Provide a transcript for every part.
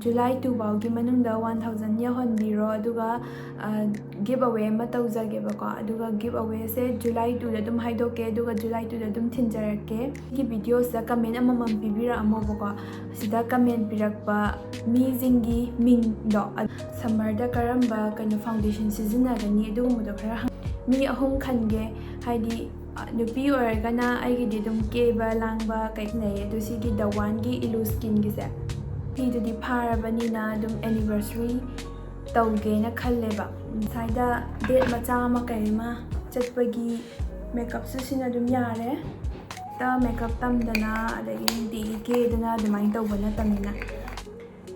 July 2 ꯐꯥꯎꯒꯤ ꯃꯅꯨꯡꯗ 1000 ꯌꯧꯍꯟꯕꯤꯔꯣ ꯑꯗꯨꯒ giveaway ꯑꯃ ꯇꯧꯖꯒꯦꯕꯀꯣ ꯑꯗꯨꯒ giveaway ꯁꯦ July 2ꯗ ꯑꯗꯨꯝ ꯍꯥꯏꯗꯣꯛꯀꯦ ꯑꯗꯨꯒ July 2ꯗ ꯑꯗꯨꯝ ꯊꯤꯟꯖꯔꯛꯀꯦ ꯁꯤꯒꯤ ꯚꯤꯗꯤꯑꯣꯁꯤꯗ ꯀꯃꯦꯟ ꯑꯃꯃꯝ ꯄꯤꯕꯤꯔꯛꯑꯝꯃꯣꯕꯀꯣ ꯁꯤꯗ ꯀꯃꯦꯟ ꯄꯤꯔꯛꯄ ꯃꯤꯁꯤꯡꯒꯤ ꯃꯤꯡꯗꯣ ꯁꯝꯃꯔꯗ ꯀꯔꯝꯕ ꯐꯥꯎꯟꯗꯦꯁꯟ ꯁꯤꯖꯤꯟꯅꯒꯅꯤ ꯑꯗꯨꯒꯨꯝꯕꯗꯣ ꯈꯔ ꯃꯤ 3 ꯈꯟꯒꯦ ꯍꯥꯏꯗꯤ ꯅꯨꯄꯤ ꯑꯣꯏꯔꯒꯅ ꯑꯩꯒꯤꯗꯤ ꯑꯗꯨꯝ ꯀꯦꯕ ꯂꯥꯡꯕ ꯀꯩꯅꯩ ꯑꯗꯨ ꯁꯤꯒꯤ ꯗ ꯋꯥꯟꯒꯤ ꯏꯂꯨ ꯁ꯭ꯀꯤꯟꯒꯤꯁꯦ ꯐꯤꯗꯨꯗꯤ ꯐꯥꯔꯕꯅꯤꯅ ꯑꯗꯨꯝ ꯑꯦꯅꯤꯚꯔꯁꯔꯤ ꯇꯧꯒꯦꯅ ꯈꯜꯂꯦꯕ ꯉꯁꯥꯏꯗ ꯗꯦꯠ ꯃꯆꯥ ꯑꯃ ꯀꯩ ꯑꯃ ꯆꯠꯄꯒꯤ ꯃꯦꯀꯞꯁꯨ ꯁꯤꯅ ꯑꯗꯨꯝ ꯌꯥꯔꯦ ꯃꯦꯀꯞ ꯇꯝꯗꯅ ꯑꯗꯒꯤ ꯅꯨꯡꯇꯤꯒꯤ ꯀꯦꯗꯅ ꯑꯗꯨꯃꯥꯏꯅ ꯇꯧꯕ ꯅꯠꯇꯕꯅꯤꯅ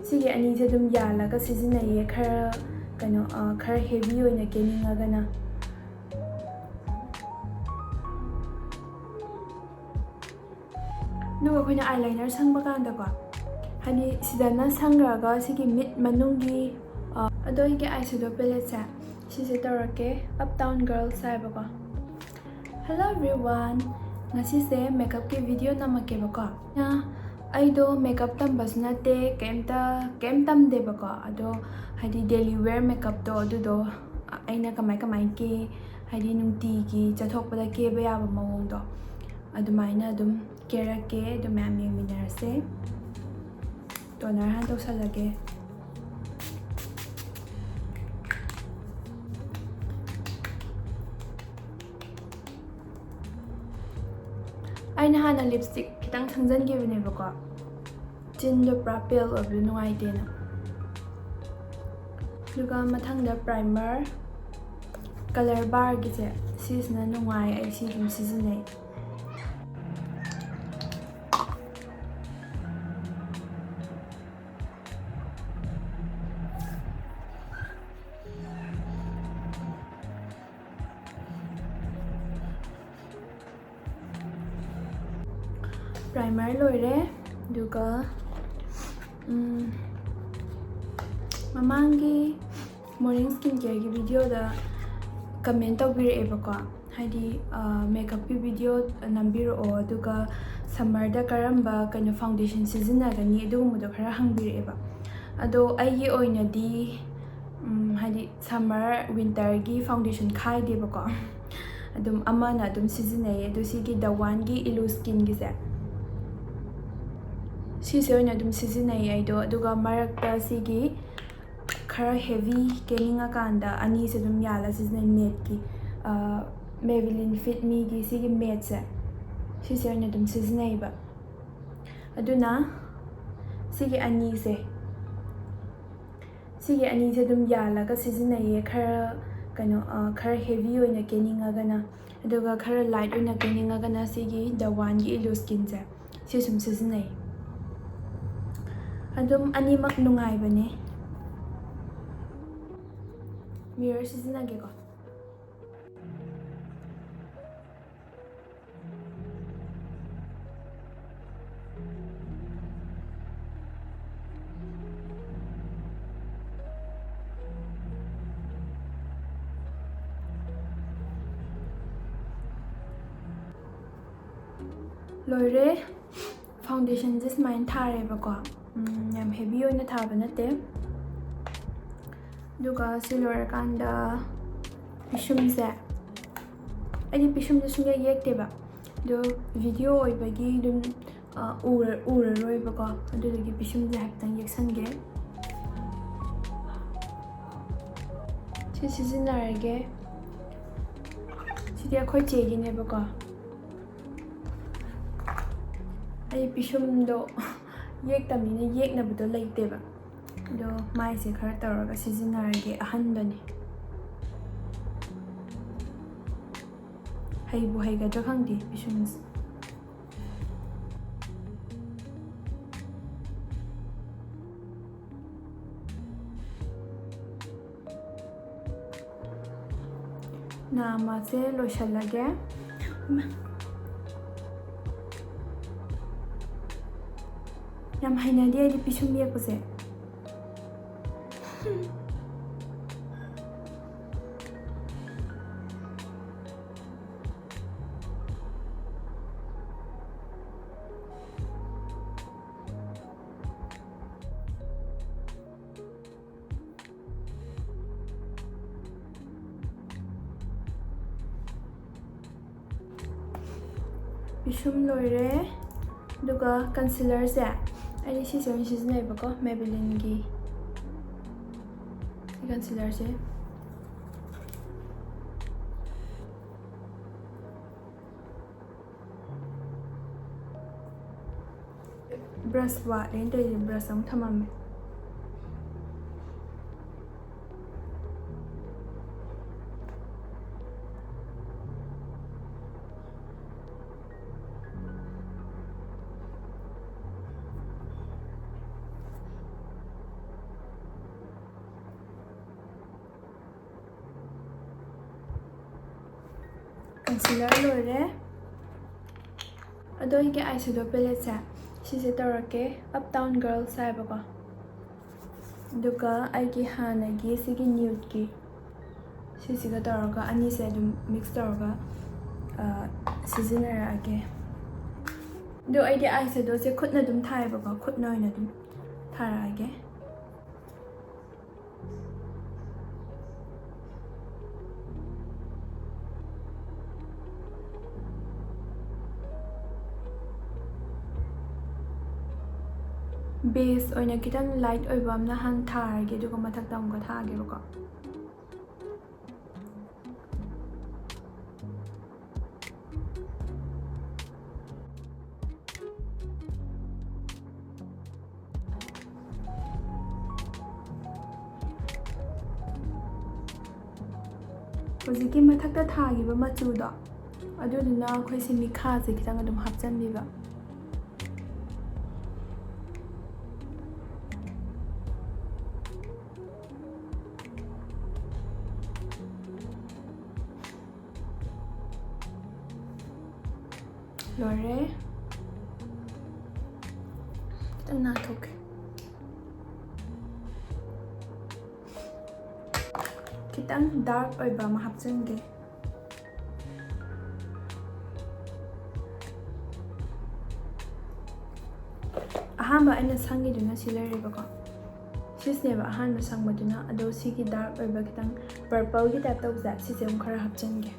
ꯁꯤꯒꯤ ꯑꯅꯤꯁꯦ ꯑꯗꯨꯝ ꯌꯥꯜꯂꯒ ꯁꯤꯖꯤꯟꯅꯩꯌꯦ ꯈꯔ ꯍꯦꯚꯤ ꯑꯣꯏꯅ ꯀꯦꯅꯤꯡꯉꯒꯅ ꯑꯗꯨꯒ ꯑꯩꯈꯣꯏꯅ ꯑꯥꯏꯂꯥꯏꯅꯔ ꯁꯪꯕ ꯀꯥꯟꯗꯀꯣ ꯍꯥꯏꯗꯤ ꯁꯤꯗꯅ ꯁꯪꯈ꯭ꯔꯒ ꯁꯤꯒꯤ ꯃꯤꯠ ꯃꯅꯨꯡꯒꯤ ꯑꯗꯣ ꯑꯩꯒꯤ ꯑꯥꯏꯁꯦꯗꯣ ꯄꯦꯂꯦꯠꯁꯦ ꯁꯤꯁꯦ ꯇꯧꯔꯛꯀꯦ ꯑꯞ ꯇꯥꯎꯟ ꯒꯔꯜꯁ ꯍꯥꯏꯕꯀꯣ ꯍꯦꯜꯂꯣ ꯑꯦꯚ꯭ꯔꯤꯋꯥꯟ ꯉꯁꯤꯁꯦ ꯃꯦꯀꯞꯀꯤ ꯚꯤꯗꯤꯑꯣ ꯅꯝꯃꯛꯀꯦꯕꯀꯣ ꯑꯩꯗꯣ ꯃꯦꯀꯞ ꯇꯝꯕꯁꯨ ꯅꯠꯇꯦ ꯀꯩꯝ ꯇꯝꯗꯦꯕꯀꯣ ꯑꯗꯣ ꯍꯥꯏꯗꯤ ꯗꯦꯂꯤ ꯋꯦꯌꯔ ꯃꯦꯀꯞꯇꯣ ꯑꯗꯨꯗꯣ ꯑꯩꯅ ꯀꯃꯥꯏ ꯀꯦ ꯍꯥꯏꯗꯤ ꯅꯨꯡꯇꯤꯒꯤ ꯆꯠꯊꯣꯛꯄꯗ ꯀꯦꯕ ꯌꯥꯕ ꯃꯑꯣꯡꯗꯣ ꯑꯗꯨꯃꯥꯏꯅ ꯑꯗꯨꯝ ꯀꯦꯔꯛꯀꯦ ꯑꯗꯨ ꯃꯌꯥꯝ ꯌꯦꯡꯃꯤꯟꯅꯔꯁꯦ ꯇꯣꯅꯔ ꯍꯥꯟꯅ ꯇꯧꯁꯜꯂꯒꯦ ꯑꯩꯅ ꯍꯥꯟꯅ ꯂꯤꯞꯁꯇꯤꯛ ꯈꯤꯇꯪ ꯁꯪꯖꯟꯈꯤꯕꯅꯦꯕꯀꯣ ꯆꯤꯟꯗꯣ ꯄꯨꯔꯥ ꯄꯦꯜ ꯑꯣꯏꯕꯗꯣ ꯅꯨꯡꯉꯥꯏꯇꯦꯅ ꯑꯗꯨꯒ ꯃꯊꯪꯗ ꯄ꯭ꯔꯥꯏꯃꯔ ꯀꯂꯔ ꯕꯥꯔꯒꯤꯁꯦ ꯁꯤꯁꯤꯅ ꯅꯨꯡꯉꯥꯏ ꯑꯩ ꯁꯤ ꯑꯗꯨꯝ ꯁꯤꯖꯤꯟꯅꯩ ꯄ꯭ꯔꯥꯏꯃꯔ ꯂꯣꯏꯔꯦ ꯑꯗꯨꯒ ꯃꯃꯥꯡꯒꯤ ꯃꯣꯔꯅꯤꯡ ꯁ꯭ꯀꯤꯟ ꯀꯦꯌꯔꯒꯤ ꯚꯤꯗꯤꯑꯣꯗ ꯀꯃꯦꯟ ꯇꯧꯕꯤꯔꯛꯑꯦꯕꯀꯣ ꯍꯥꯏꯗꯤ ꯃꯦꯀꯞꯀꯤ ꯚꯤꯗꯤꯑꯣ ꯅꯝꯕꯤꯔꯛꯑꯣ ꯑꯗꯨꯒ ꯁꯝꯃꯔꯗ ꯀꯔꯝꯕ ꯐꯥꯎꯟꯗꯦꯁꯟ ꯁꯤꯖꯤꯟꯅꯒꯅꯤ ꯑꯗꯨꯒꯨꯝꯕꯗꯣ ꯈꯔ ꯍꯪꯕꯤꯔꯛꯑꯦꯕ ꯑꯗꯣ ꯑꯩꯒꯤ ꯑꯣꯏꯅꯗꯤ ꯍꯥꯏꯗꯤ ꯁꯝꯃꯔ ꯋꯤꯟꯇꯔꯒꯤ ꯐꯥꯎꯟꯗꯦꯁꯟ ꯈꯥꯏꯗꯦꯕꯀꯣ ꯑꯗꯨꯝ ꯑꯃꯅ ꯑꯗꯨꯝ ꯁꯤꯖꯤꯟꯅꯩ ꯑꯗꯣ ꯁꯤꯒꯤ ꯗ ꯋꯥꯟꯒꯤ ꯏꯂꯨ ꯁ꯭ꯀꯤꯟꯒꯤꯁꯦ ꯁꯤꯁꯦ ꯑꯣꯏꯅ ꯑꯗꯨꯝ ꯁꯤꯖꯤꯟꯅꯩ ꯑꯩꯗꯣ ꯑꯗꯨꯒ ꯃꯔꯛꯇ ꯁꯤꯒꯤ ꯈꯔ ꯍꯦꯚꯤ ꯀꯦꯅꯤꯡꯉꯀꯥꯟꯗ ꯑꯅꯤꯁꯦ ꯑꯗꯨꯝ ꯌꯥꯜꯂ ꯁꯤꯖꯤꯟꯅꯩ ꯃꯦꯠꯀꯤ ꯃꯦꯕꯤꯂꯤꯟ ꯐꯤꯠ ꯃꯤꯒꯤ ꯁꯤꯒꯤ ꯃꯦꯠꯁꯦ ꯁꯤꯁꯦ ꯑꯣꯏꯅ ꯑꯗꯨꯝ ꯁꯤꯖꯤꯟꯅꯩꯕ ꯑꯗꯨꯅ ꯁꯤꯒꯤ ꯑꯅꯤꯁꯦ ꯑꯗꯨꯝ ꯌꯥꯜꯂꯒ ꯁꯤꯖꯤꯟꯅꯩꯌꯦ ꯈꯔ ꯍꯦꯚꯤ ꯑꯣꯏꯅ ꯀꯦꯅꯤꯡꯉꯒꯅ ꯑꯗꯨꯒ ꯈꯔ ꯂꯥꯏꯠ ꯑꯣꯏꯅ ꯀꯦꯅꯤꯡꯉꯒꯅ ꯁꯤꯒꯤ ꯗ ꯋꯥꯟꯒꯤ ꯏꯂꯨ ꯁ꯭ꯀꯤꯟꯁꯦ ꯁꯤ ꯁꯨꯝ ꯁꯤꯖꯤꯟꯅꯩ ꯑꯗꯨꯝ ꯑꯅꯤꯃꯛ ꯅꯨꯡꯉꯥꯏꯕꯅꯦ ꯃꯤꯔꯔ ꯁꯤꯖꯤꯟꯅꯒꯦꯀꯣ ꯂꯣꯏꯔꯦ ꯐꯥꯎꯟꯗꯦꯁꯟꯁꯦ ꯁꯨꯃꯥꯏꯅ ꯊꯥꯔꯦꯕꯀꯣ ꯌꯥꯝ ꯍꯦꯚꯤ ꯑꯣꯏꯅ ꯊꯥꯕ ꯅꯠꯇꯦ ꯑꯗꯨꯒ ꯁꯤ ꯂꯣꯏꯔꯀꯥꯟꯗ ꯄꯤꯁꯨꯝꯁꯦ ꯑꯩꯗꯤ ꯄꯤꯁꯨꯝꯁꯦ ꯁꯨꯡꯌꯦꯛ ꯌꯦꯛꯇꯦꯕ ꯑꯗꯣ ꯚꯤꯗꯤꯑꯣ ꯑꯣꯏꯕꯒꯤ ꯑꯗꯨꯝ ꯎꯔꯔꯣꯏꯕꯀꯣ ꯑꯗꯨꯗꯨꯒꯤ ꯄꯤꯁꯨꯝꯁꯦ ꯍꯥꯏꯐꯦꯠꯇꯪ ꯌꯦꯛꯁꯟꯒꯦ ꯁꯤ ꯁꯤꯖꯤꯟꯅꯔꯒꯦ ꯁꯤꯗꯤ ꯑꯩꯈꯣꯏ ꯆꯦꯒꯤꯅꯦꯕꯀꯣ ꯑꯩ ꯄꯤꯁꯨꯝꯗꯣ ꯌꯦꯛꯇꯕꯅꯤꯅ ꯌꯦꯛꯅꯕꯗꯣ ꯂꯩꯇꯦꯕ ꯑꯗꯣ ꯃꯥꯏꯁꯦ ꯈꯔ ꯇꯧꯔꯒ ꯁꯤꯖꯤꯟꯅꯔꯒꯦ ꯑꯍꯟꯕꯅꯦ ꯍꯩꯕꯨ ꯍꯩꯒꯗ꯭ꯔꯥ ꯈꯪꯗꯦ ꯄꯤꯁꯨꯝꯁꯦ ꯅꯥꯃꯁꯦ ꯂꯣꯏꯁꯜꯂꯒꯦ ꯌꯥꯝ ꯍꯩꯅꯗꯦ ꯑꯩꯗꯤ ꯄꯤꯁꯨꯝ ꯌꯦꯛꯄꯁꯦ ꯄꯤꯁꯨꯝ ꯂꯣꯏꯔꯦ ꯑꯗꯨꯒ ꯀꯟꯁꯤꯂꯔꯁꯦ ꯑꯩ ꯁꯤꯁꯦ ꯑꯣꯏꯅ ꯁꯤꯖꯤꯟꯅꯩꯕꯀꯣ ꯃꯦꯕꯦꯂꯤꯟꯒꯤ ꯀꯟꯁꯤꯂꯔꯁꯦ ꯕ꯭ꯔꯁ ꯋꯥꯠꯂꯦꯅ ꯇꯧꯔꯤꯁꯦ ꯕ꯭ꯔꯁ ꯑꯃꯨꯛ ꯊꯝꯃꯝꯃꯦ ꯀꯟꯁꯤꯂꯔ ꯂꯣꯏꯔꯦ ꯑꯗꯣ ꯑꯩꯒꯤ ꯑꯥꯏꯁꯦꯗꯣ ꯄꯦꯂꯦꯠꯁꯦ ꯁꯤꯁꯦ ꯇꯧꯔꯛꯀꯦ ꯑꯞ ꯇꯥꯎꯟ ꯒꯔꯜꯁ ꯍꯥꯏꯕꯀꯣ ꯑꯗꯨꯒ ꯑꯩꯒꯤ ꯍꯥꯟꯅꯒꯤ ꯁꯤꯒꯤ ꯅ꯭ꯌꯨꯠꯀꯤ ꯁꯤꯁꯤꯒ ꯇꯧꯔꯒ ꯑꯅꯤꯁꯦ ꯑꯗꯨꯝ ꯃꯤꯛꯁ ꯇꯧꯔꯒ ꯁꯤꯖꯤꯟꯅꯔꯛꯑꯒꯦ ꯑꯗꯣ ꯑꯩꯗꯤ ꯑꯥꯏꯁꯦꯗꯣꯁꯦ ꯈꯨꯠꯅ ꯑꯗꯨꯝ ꯊꯥꯏꯕꯀꯣ ꯈꯨꯠꯅ ꯑꯣꯏꯅ ꯑꯗꯨꯝ ꯊꯥꯔꯛꯑꯒꯦ ꯕꯦꯁ ꯑꯣꯏꯅ ꯈꯤꯇꯪ ꯂꯥꯏꯠ ꯑꯣꯏꯕ ꯑꯃꯅ ꯍꯥꯟꯅ ꯊꯥꯔꯒꯦ ꯑꯗꯨꯒ ꯃꯊꯛꯇ ꯑꯃꯨꯛꯀ ꯊꯥꯒꯦꯕꯀꯣ ꯍꯧꯖꯤꯛꯀꯤ ꯃꯊꯛꯇ ꯊꯥꯈꯤꯕ ꯃꯆꯨꯗꯣ ꯑꯗꯨꯗꯨꯅ ꯑꯩꯈꯣꯏꯁꯤ ꯃꯤꯈꯥꯁꯦ ꯈꯤꯇꯪ ꯑꯗꯨꯝ ꯍꯥꯞꯆꯟꯕꯤꯕ ꯂꯣꯏꯔꯦ ꯈꯤꯇꯪ ꯅꯥꯟꯊꯣꯛꯀꯦ ꯈꯤꯇꯪ ꯗꯥꯔꯛ ꯑꯣꯏꯕ ꯑꯃ ꯍꯥꯞꯆꯤꯟꯒꯦ ꯑꯍꯥꯟꯕ ꯑꯩꯅ ꯁꯪꯉꯤꯗꯨꯅ ꯁꯤ ꯂꯩꯔꯦꯕꯀꯣ ꯁꯤꯁꯤꯅꯦꯕ ꯑꯍꯥꯟꯕ ꯁꯪꯕꯗꯨꯅ ꯑꯗꯣ ꯁꯤꯒꯤ ꯗꯥꯔꯛ ꯑꯣꯏꯕ ꯈꯤꯇꯪ ꯄꯔꯄꯜꯒꯤ ꯇꯥꯏꯞ ꯇꯧꯕꯁꯦ ꯁꯤꯁꯦ ꯑꯃꯨꯛ ꯈꯔ ꯍꯥꯞꯆꯤꯟꯒꯦ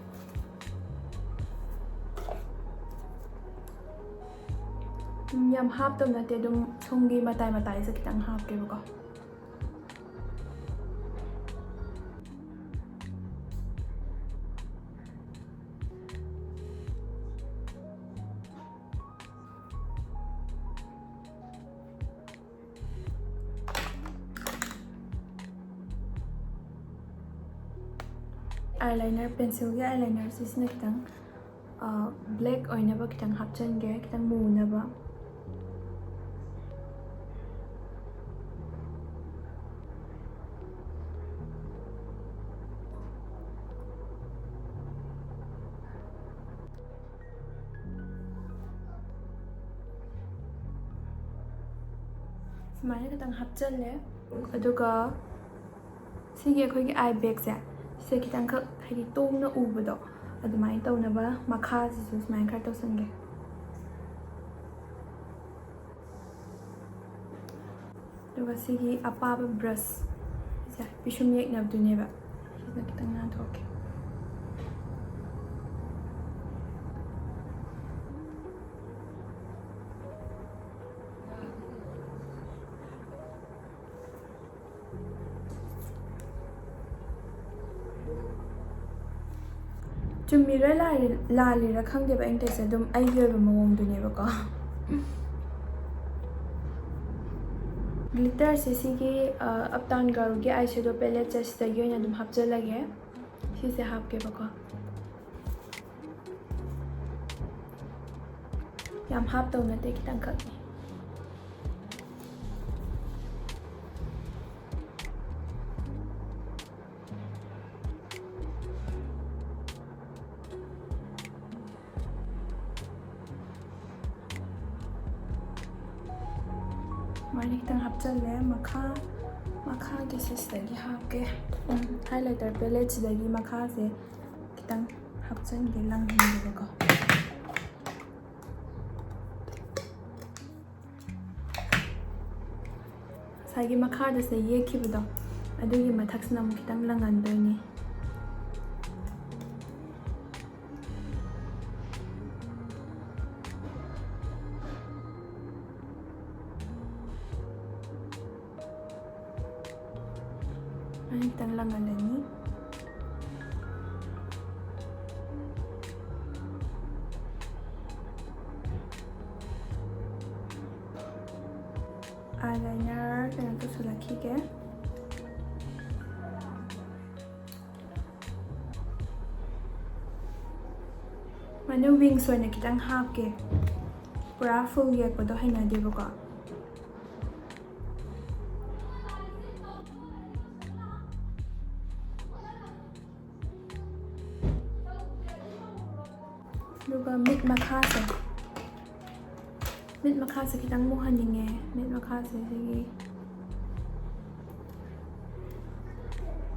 ꯌꯥꯝ ꯍꯥꯞꯇꯕ ꯅꯠꯇꯦ ꯑꯗꯨꯝ ꯁꯣꯝꯒꯤ ꯃꯇꯥꯏ ꯃꯇꯥꯏꯁꯦ ꯈꯤꯇꯪ ꯍꯥꯞꯀꯦꯕꯀꯣ eyeliner ꯄꯦꯟꯁꯤꯜꯒꯤ eyeliner ꯁꯤꯁꯤꯅ ꯈꯤꯇꯪ ꯕ꯭ꯂꯦꯛ ꯑꯣꯏꯅꯕ ꯈꯤꯇꯪ ꯍꯥꯞꯆꯟꯒꯦ ꯈꯤꯇꯪ ꯃꯨꯅꯕ ꯁꯨꯃꯥꯏꯅ ꯈꯤꯇꯪ ꯍꯥꯞꯆꯜꯂꯦ ꯑꯗꯨꯒ ꯁꯤꯒꯤ ꯑꯩꯈꯣꯏꯒꯤ ꯑꯥꯏ ꯕꯦꯒꯁꯦ ꯁꯤ ꯈꯤꯇꯪꯈꯛ ꯍꯥꯏꯗꯤ ꯇꯣꯡꯅ ꯎꯕꯗꯣ ꯑꯗꯨꯃꯥꯏꯅ ꯇꯧꯅꯕ ꯃꯈꯥꯁꯤꯁꯨ ꯁꯨꯃꯥꯏꯅ ꯈꯔ ꯇꯧꯁꯟꯒꯦ ꯑꯗꯨꯒ ꯁꯤꯒꯤ ꯑꯄꯥꯕ ꯕ꯭ꯔꯁ ꯁꯦ ꯄꯤꯁꯨꯝ ꯌꯦꯛꯅꯕꯗꯨꯅꯦꯕ ꯁꯤꯅ ꯈꯤꯇꯪ ꯅꯥꯟꯊꯣꯛꯀꯦ ꯆꯨꯝꯃꯤꯔ ꯂꯥꯜꯂꯤꯔ ꯈꯪꯗꯦꯕ ꯑꯩꯅ ꯇꯧꯔꯤꯁꯦ ꯑꯗꯨꯝ ꯑꯩꯒꯤ ꯑꯣꯏꯕ ꯃꯑꯣꯡꯗꯨꯅꯦꯕꯀꯣ ꯒ꯭ꯂꯤꯇꯔꯁꯦ ꯁꯤꯒꯤ ꯑꯞ ꯇꯥꯎꯟ ꯒꯔꯜꯒꯤ ꯑꯥꯏꯁꯦꯗꯣ ꯄꯦꯂꯦꯠꯁꯦ ꯁꯤꯗꯒꯤ ꯑꯣꯏꯅ ꯑꯗꯨꯝ ꯍꯥꯞꯆꯜꯂꯒꯦ ꯁꯤꯁꯦ ꯍꯥꯞꯀꯦꯕꯀꯣ ꯌꯥꯝ ꯍꯥꯞꯇꯧ ꯅꯠꯇꯦ ꯈꯤꯇꯪꯈꯛꯅꯤ ꯁꯨꯃꯥꯏꯅ ꯈꯤꯇꯪ ꯍꯥꯞꯆꯜꯂꯦ ꯃꯈꯥꯒꯤ ꯁꯤꯁꯤꯗꯒꯤ ꯍꯥꯞꯀꯦ ꯍꯥꯏꯂꯥꯏꯇꯔ ꯄꯦꯂꯦꯠꯁꯤꯗꯒꯤ ꯃꯈꯥꯁꯦ ꯈꯤꯇꯪ ꯍꯥꯞꯆꯟꯒꯦ ꯂꯪꯍꯟꯒꯦꯕꯀꯣ ꯉꯁꯥꯏꯒꯤ ꯃꯈꯥꯗꯁꯦ ꯌꯦꯛꯈꯤꯕꯗꯣ ꯑꯗꯨꯒꯤ ꯃꯊꯛꯁꯤꯅ ꯑꯃꯨꯛ ꯈꯤꯇꯪ ꯂꯪꯍꯟꯗꯣꯏꯅꯤ. ꯈꯤꯇꯪ ꯂꯪꯍꯜꯂꯅꯤ. eyeliner kaya tawsillakkhige. Mana wings oina khitang hapke. Pura full yekpado hainadebako. Duga mid makhase. Mid makhase khitang muhaninge. Mid makhase sigi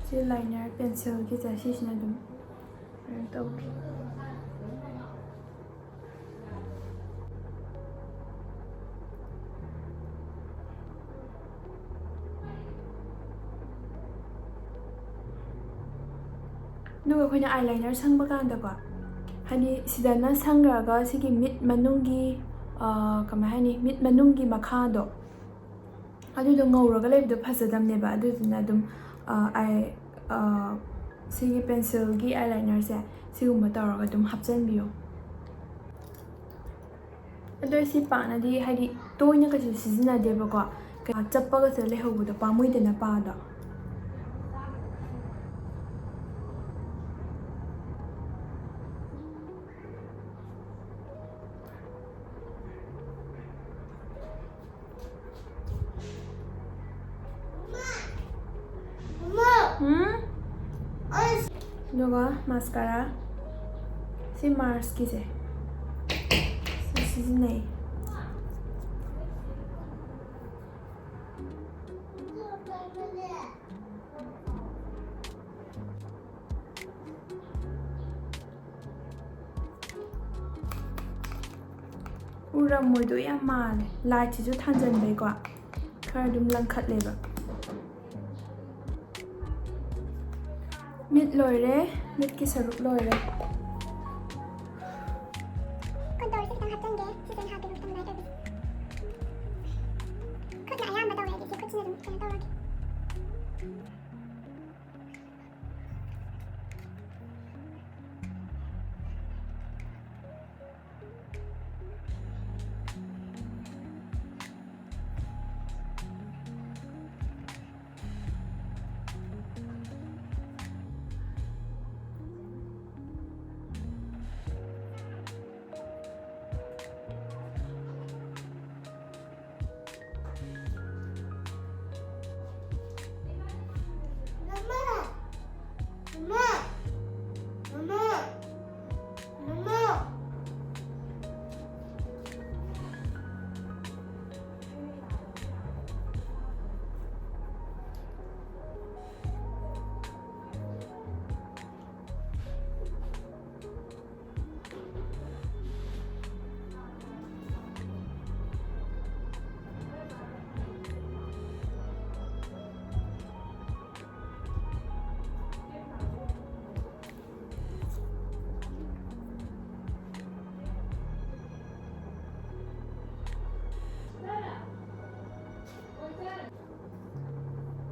si liner pencil ki jasi sina dum tawki. Duga khoina eyeliner sangba kanda ko hani sidana sangraga sigi mid manungi kama hani mid manungi makhado adudo ngawraga lebdo phajadamneba aduduna dum sigi pencil gi eyeliner se sigumba tawraga dum hapjanbiyo. Ado si panadi hani toina kasu sizinadeba ko chappaga se lehobdo pamuidena pada. Duga mascara si Mars ki se sizinai. Uramoido yam male light ji ju thanjanbai ko khara dum langkhatleba. Mid loire, mid ki saruk loire. Contour si kitang hapjange, si sen happy kitang light abi. Khut na ayam bataw lagi si khut sina dum kana tawagi.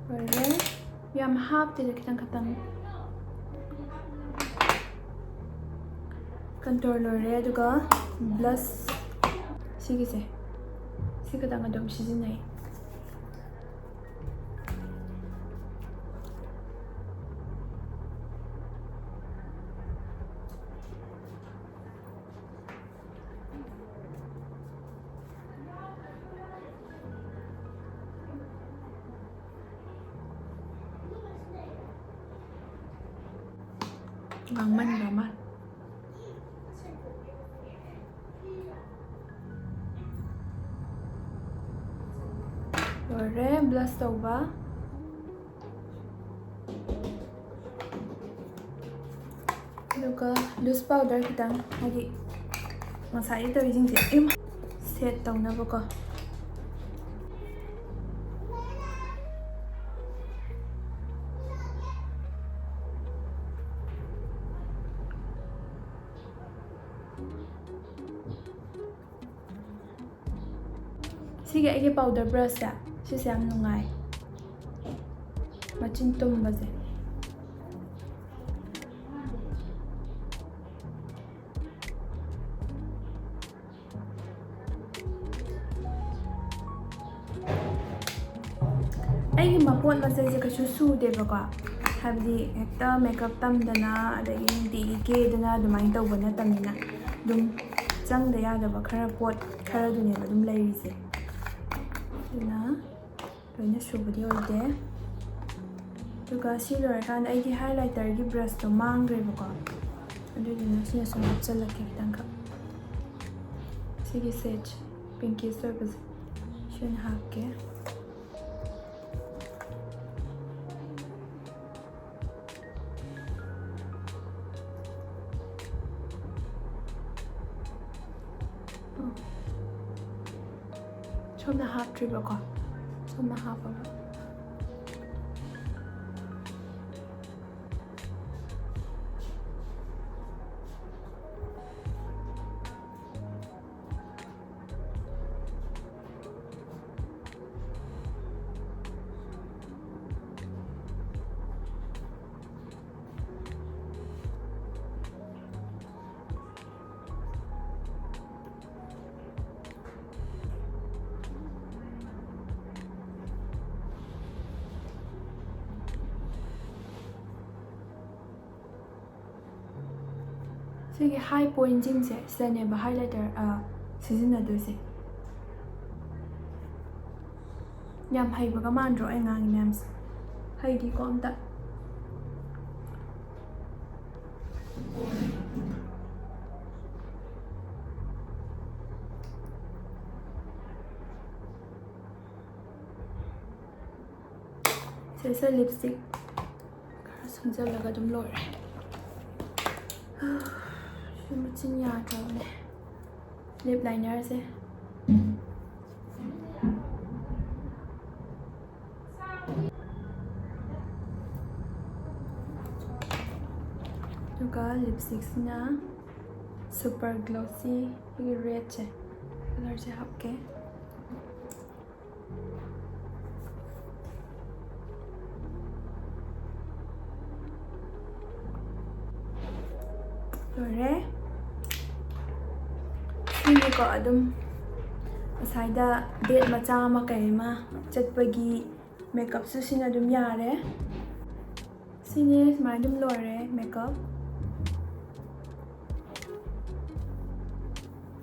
Loire yam hap de kitang katang contour loire duga blush sigi se sigadang adum sizinai. Gangman gamat. Loire blush tawba. Duga loose powder kitang hadi masai tawi jingse set tawnaba ko. Sige aige powder brush ta si sam nungai. machin tumbase. ꯑꯩꯒꯤ ꯃꯄꯣꯠ ꯃꯆꯩꯁꯦ ꯀꯩꯁꯨ ꯁꯨꯗꯦꯕꯀꯣ ꯍꯥꯏꯕꯗꯤ ꯍꯦꯛꯇ makeup ꯇꯝꯗꯅ ꯑꯗꯒꯤ ꯅꯨꯡꯇꯤꯒꯤ ꯀꯦꯗꯅ ꯑꯗꯨꯃꯥꯏꯅ ꯇꯧꯕ ꯅꯠꯇꯕꯅꯤꯅ ꯑꯗꯨꯝ ꯆꯪꯗ ꯌꯥꯗꯕ ꯈꯔ ꯄꯣꯠ ꯈꯔꯗꯨꯅꯦꯕ ꯑꯗꯨꯝ ꯂꯩꯔꯤꯁꯦ ꯑꯗꯨꯅ ꯂꯣꯏꯅ ꯁꯨꯕꯗꯤ ꯑꯣꯏꯗꯦ ꯑꯗꯨꯒ ꯁꯤ ꯂꯣꯏꯔꯀꯥꯟꯗ ꯑꯩꯒꯤ हाइलाइटरꯒꯤ ꯕ꯭ꯔꯁꯇꯣ ꯃꯥꯡꯈ꯭ꯔꯦꯕꯀꯣ ꯑꯗꯨꯗꯨꯅ ꯁꯤꯅ ꯁꯨꯝ ꯍꯥꯞꯆꯜꯂꯛꯀꯦ ꯈꯤꯇꯪꯈꯛ ꯁꯤꯒꯤ ꯁꯦꯠꯁꯦ ꯄꯤꯡꯀꯤꯁ ꯑꯣꯏꯕꯁꯦ ꯁꯤ ꯑꯣꯏꯅ ꯍꯥꯞꯀꯦ ꯁꯣꯝꯅ ꯍꯥꯞꯇ꯭ꯔꯤꯕꯀꯣ ꯁꯣꯝꯅ ꯍꯥꯞꯄꯕ ꯁꯤꯒꯤ ꯍꯥꯏ ꯄꯣꯏꯟꯠꯁꯤꯡꯁꯦ ꯁꯤꯗꯅꯦꯕ हाइलाइटर ꯁꯤꯖꯤꯟꯅꯗꯣꯏꯁꯦ ꯌꯥꯝ ꯍꯩꯕꯒ ꯃꯥꯟꯗ꯭ꯔꯣ ꯑꯩ ꯉꯥꯡꯉꯤ ꯃꯌꯥꯝꯁꯦ ꯍꯩꯗꯤꯀꯣ ꯑꯝꯇ ꯁꯤꯁꯦ ꯂꯤꯞꯁꯇꯤꯛ ꯈꯔ ꯁꯪꯖꯜꯂꯒ ꯑꯗꯨꯝ ꯂꯣꯏꯔꯦ ꯁꯤ ꯃꯆꯤꯟ ꯌꯥꯗ꯭ꯔꯕꯅꯦ ꯂꯤꯞ ꯂꯥꯏꯅꯔꯁꯦ ꯑꯗꯨꯒ ꯂꯤꯞꯁꯇꯤꯛꯁꯤꯅ ꯁꯨꯄꯔ ꯒ꯭ꯂꯣꯁꯤ ꯑꯩꯒꯤ ꯔꯦꯗꯁꯦ ꯀꯂꯔꯁꯦ ꯍꯥꯞꯀꯦ ꯂꯣꯏꯔꯦ ꯁꯤꯅꯤꯀꯣ ꯑꯗꯨꯝ ꯑꯁꯥꯏꯗ ꯗꯦꯠ ꯃꯆꯥ ꯑꯃ ꯀꯩ ꯑꯃ ꯆꯠꯄꯒꯤ ꯃꯦꯀꯞꯁꯨ ꯁꯤꯅ ꯑꯗꯨꯝ ꯌꯥꯔꯦ ꯁꯤꯅꯦ ꯁꯨꯃꯥꯏꯅ ꯑꯗꯨꯝ ꯂꯣꯏꯔꯦ ꯃꯦꯀꯞ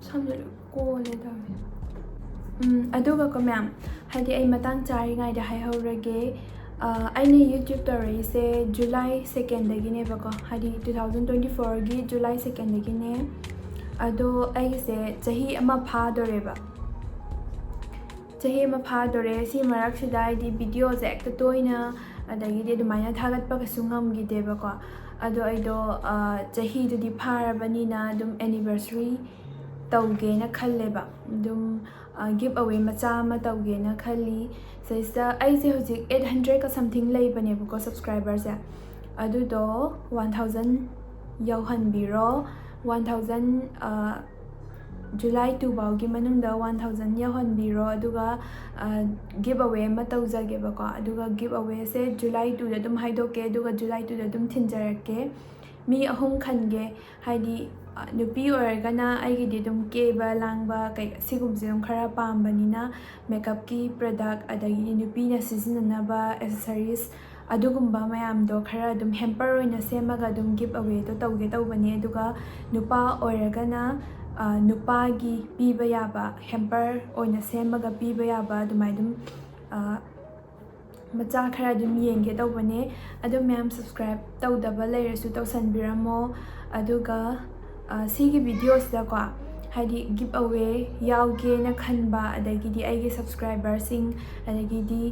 ꯁꯝꯁꯦ ꯀꯣꯜꯂꯦ ꯇꯧꯋꯦ ꯑꯗꯨꯒꯀꯣ ꯃꯌꯥꯝ ꯍꯥꯏꯗꯤ ꯑꯩ ꯃꯇꯥꯡ ꯆꯥꯔꯤꯉꯩꯗ ꯍꯥꯏꯍꯧꯔꯒꯦ ꯑꯩꯅ ꯌꯨꯇ꯭ꯌꯨꯕ ꯇꯧꯔꯛꯏꯁꯦ ꯖꯨꯂꯥꯏ 2ꯗꯒꯤꯅꯦꯕꯀꯣ ꯍꯥꯏꯗꯤ 2024ꯒꯤ ꯖꯨꯂꯥꯏ 2ꯗꯒꯤꯅꯦ ꯑꯗꯣ ꯑꯩꯒꯤꯁꯦ ꯆꯍꯤ ꯑꯃ ꯐꯥꯗꯣꯔꯦꯕ ꯆꯍꯤ ꯑꯃ ꯐꯥꯗꯣꯔꯦ ꯁꯤ ꯃꯔꯛꯁꯤꯗ ꯍꯥꯏꯗꯤ ꯚꯤꯗꯤꯑꯣꯁꯦ ꯍꯦꯛꯇ ꯇꯣꯏꯅ ꯑꯗꯒꯤꯗꯤ ꯑꯗꯨꯃꯥꯏꯅ ꯊꯥꯒꯠꯄ ꯀꯩꯁꯨ ꯉꯝꯈꯤꯗꯦꯕꯀꯣ ꯑꯗꯣ ꯑꯩꯗꯣ ꯆꯍꯤꯗꯨꯗꯤ ꯐꯥꯔꯕꯅꯤ나 ꯑꯗꯨꯝ ꯑꯦꯅꯤꯚꯔꯁꯔꯤ ꯇꯧꯒꯦꯅ ꯈꯜꯂꯦꯕ ꯑꯗꯨꯝ गिveAway ꯃꯆꯥ ꯑꯃ ꯇꯧꯒꯦꯅ ꯈꯜꯂꯤ ꯁꯤꯁꯤꯗ ꯑꯩꯁꯦ ꯍꯧꯖꯤꯛ 800ꯀ ꯁꯝꯊꯤꯡ ꯂꯩꯕꯅꯦꯕꯀꯣ ꯁꯕꯁꯀ꯭ꯔꯥꯏꯕꯔꯁꯦ ꯑꯗꯨꯗꯣ 1000 ꯌꯧꯍꯟꯕꯤꯔꯣ 1000 ꯖꯨꯂꯥꯏ 2 ꯐꯥꯎꯒꯤ ꯃꯅꯨꯡꯗ 1000 ꯌꯧꯍꯟꯕꯤꯔꯣ ꯑꯗꯨꯒ GiveAway ꯑꯃ ꯇꯧꯖꯒꯦꯕꯀꯣ ꯑꯗꯨꯒ GiveAwayꯁꯦ ꯖꯨꯂꯥꯏ 2ꯗ ꯑꯗꯨꯝ ꯍꯥꯏꯗꯣꯛꯀꯦ ꯑꯗꯨꯒ ꯖꯨꯂꯥꯏ 2ꯗ ꯑꯗꯨꯝ ꯊꯤꯟꯖꯔꯛꯀꯦ ꯃꯤ 3 ꯈꯟꯒꯦ ꯍꯥꯏꯗꯤ ꯅꯨꯄꯤ ꯑꯣꯏꯔꯒꯅ ꯑꯩꯒꯤꯗꯤ ꯑꯗꯨꯝ ꯀꯦꯕ ꯂꯥꯡꯕ ꯀꯩ ꯁꯤꯒꯨꯝꯕꯁꯦ ꯑꯗꯨꯝ ꯈꯔ ꯄꯥꯝꯕꯅꯤꯅ ꯃꯦꯀꯞꯀꯤ ꯄ꯭ꯔꯗꯛ ꯑꯗꯒꯤꯗꯤ ꯅꯨꯄꯤꯅ ꯁꯤꯖꯤꯟꯅꯅꯕ ꯑꯦꯁꯦꯁꯔꯤꯁ ꯑꯗꯨꯒꯨꯝꯕ ꯃꯌꯥꯝꯗꯣ ꯈꯔ ꯑꯗꯨꯝ ꯍꯦꯝꯄꯔ ꯑꯣꯏꯅ ꯁꯦꯝꯃꯒ ꯑꯗꯨꯝ GiveAwayꯗꯣ ꯇꯧꯒꯦ ꯇꯧꯕꯅꯦ ꯑꯗꯨꯒ ꯅꯨꯄꯥ ꯑꯣꯏꯔꯒꯅ ꯅꯨꯄꯥꯒꯤ ꯄꯤꯕ ꯌꯥꯕ ꯍꯦꯝꯄꯔ ꯑꯣꯏꯅ ꯁꯦꯝꯃꯒ ꯄꯤꯕ ꯌꯥꯕ ꯑꯗꯨꯃꯥꯏꯅ ꯑꯗꯨꯝ ꯃꯆꯥ खरा अदुम येंगे तौबने अदु मैम सब्सक्राइब तौदबा लेरसु तौसनबिरमो अदुगा सिगी वीडियोसदा को हाइदि गिव अवे यावगे न खनबा अदगिदि आइगे सब्सक्राइबर सिंग अदगिदि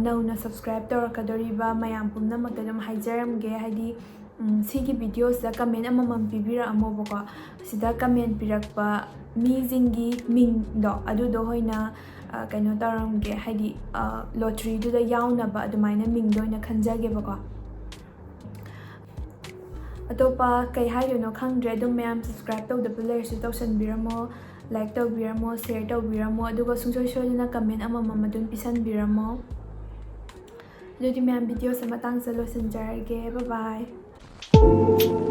नौना सब्सक्राइब तौरकदोरिबा मयाम पुमनमक अदुम हाइजरमगे हाइदि सिगी वीडियोसदा कमेंट अममम पिबिरअमोबको सिदा कमेंट पिरकपा मीजिंगी मिंगदो अदुदो होइना कनो तौरमगे हाइदि लॉटरी दुदा यावनबा अदुमाइना मिंगदो होइना खनजगेबको अतोपा कई हाइदोनो खंगद्रे अदुम मयाम सब्सक्राइब तौदबा लेरसु तौसनबिरमो लाइक तौबिरमो शेयर तौबिरमो अदुगा सुंसोय सोयना कमेंट अममम अदुम पिसनबिरमो ꯑꯗꯨꯗꯤ ꯃꯌꯥꯝ ꯚꯤꯗꯤꯑꯣꯁꯦ ꯃꯇꯥꯡꯁꯦ ꯂꯣꯏꯁꯤꯟꯖꯔꯒꯦ ꯕꯥꯏ ꯕꯥꯏ